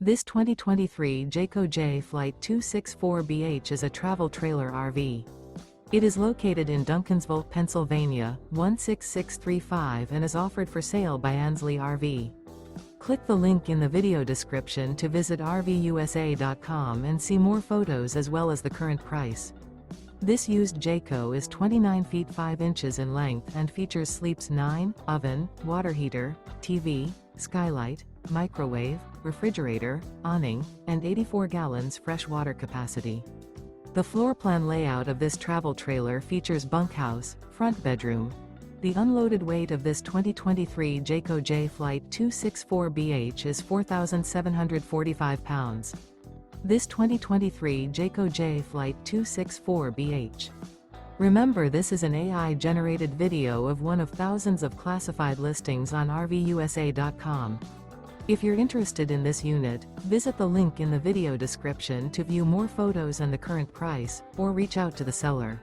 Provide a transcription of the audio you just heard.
This 2023 Jayco Jay Flight 264BH is a travel trailer RV. It is located in Duncansville, Pennsylvania, 16635 and is offered for sale by Ansley RV. Click the link in the video description to visit RVUSA.com and see more photos as well as the current price. This used Jayco is 29 feet 5 inches in length and features sleeps 9, oven, water heater, TV, skylight, microwave, refrigerator, awning, and 84 gallons fresh water capacity. The floor plan layout of this travel trailer features bunkhouse, front bedroom. The unloaded weight of this 2023 Jayco Jay Flight 264BH is 4,745 pounds. This 2023 Jayco Jay Flight 264BH. Remember, this is an AI-generated video of one of thousands of classified listings on RVUSA.com. If you're interested in this unit, visit the link in the video description to view more photos and the current price, or reach out to the seller.